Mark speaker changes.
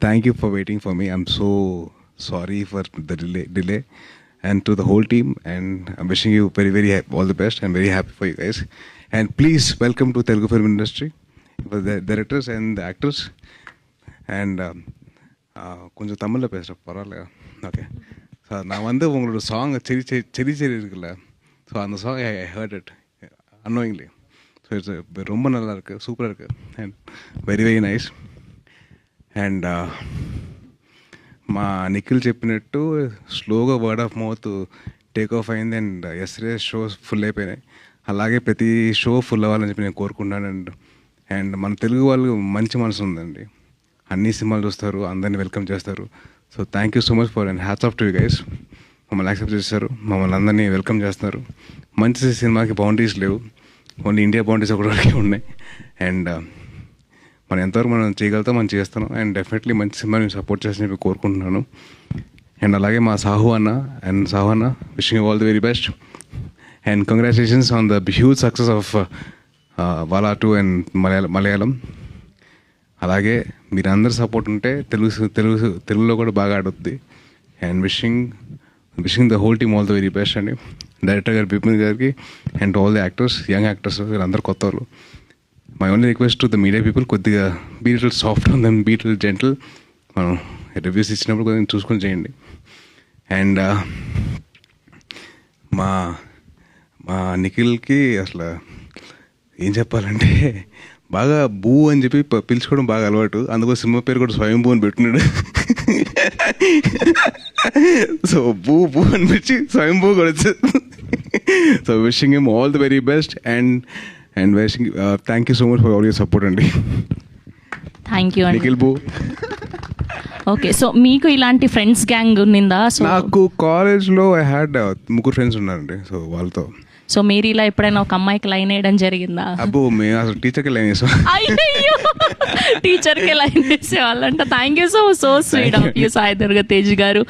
Speaker 1: Thank you for waiting for me. I'm so sorry for the delay. And to the whole team, and I'm wishing you very all the best. I'm very happy for you guys. And please welcome to Telugu film industry, for the directors and the actors. And கொஞ்சம் தமிழில் பேசுகிறேன் பரவாயில்ல. Okay sir, நான் வந்து உங்களோட song செரி செரி செரி இருக்குல்ல, ஸோ அந்த song I heard it annoyingly. So it's ரொம்ப நல்லா இருக்குது, சூப்பராக இருக்குது, அண்ட் వెరీ నైస్. అండ్ మా నిఖిల్ చెప్పినట్టు స్లోగా word of mouth take off అయింది. అండ్ ఎస్రే షోస్ ఫుల్ అయిపోయినాయి. అలాగే ప్రతి షో ఫుల్ అవ్వాలని చెప్పి నేను కోరుకుంటున్నాను. అండ్ మన తెలుగు వాళ్ళు మంచి మనసు ఉందండి, అన్ని సినిమాలు చూస్తారు, అందరినీ వెల్కమ్ చేస్తారు. So thank you so much for and hats off to you guys. మమ్మల్ని యాక్సెప్ట్ చేస్తారు, మమ్మల్ని అందరినీ వెల్కమ్ చేస్తున్నారు. మంచి సినిమాకి బౌండరీస్ లేవు, ఓన్లీ ఇండియా బౌండరీస్ ఒకటి ఉన్నాయి. అండ్ మనం ఎంతవరకు మనం చేయగలుగుతాం మనం చేస్తాను. అండ్ డెఫినెట్లీ మంచి సినిమాని సపోర్ట్ చేసి చెప్పి కోరుకుంటున్నాను. అండ్ అలాగే మా సాహు అన్న wishing you all the very best. And congratulations on the huge success of Vaazha 2 and Malayalam. అలాగే మీరందరూ సపోర్ట్ ఉంటే తెలుగులో కూడా బాగా ఆడుద్ది. And wishing the whole team all the very best అండి. డైరెక్టర్ గారు బిపిన్ గారికి and all the actors, young actors, వీళ్ళందరూ కొత్త వాళ్ళు. My only request to the media people, కొద్దిగా be little soft on them, be little gentle. మనం reviews ఇచ్చినప్పుడు కొంచెం చూసుకొని చేయండి. అండ్ మా నిఖిల్కి అసలు ఏం చెప్పాలంటే బాగా బూ అని చెప్పి పిలుచుకోవడం బాగా అలవాటు. అందుకో సినిమా పేరు కూడా స్వయంభూ అని పెట్టుకున్నాడు. సో బూ అనిపించి స్వయంభూ కూడా వచ్చింది. So wishing him all the very best. And wishing thank you so much for all your support అండి.
Speaker 2: Thank you
Speaker 1: Nikhil boo.
Speaker 2: Okay, so మీకు ఇలాంటి ఫ్రెండ్స్ గ్యాంగ్ ఉన్నిందా? సో
Speaker 1: నాకు కాలేజ్లో ఐ హ్యాడ్ 3 ఫ్రెండ్స్ ఉన్నారండి. సో వాళ్ళతో
Speaker 2: సో మీరు ఇలా ఎప్పుడైనా ఒక అమ్మాయికి లైన్ వేయడం జరిగిందా?
Speaker 1: అబ్బో, మేము అసలు టీచర్కి లైన్ వేసాం.
Speaker 2: అయ్యో, టీచర్కి లైన్ వేసేవాళ్ళంట. Thank you so sweet of you Sai Durga Tej గారు.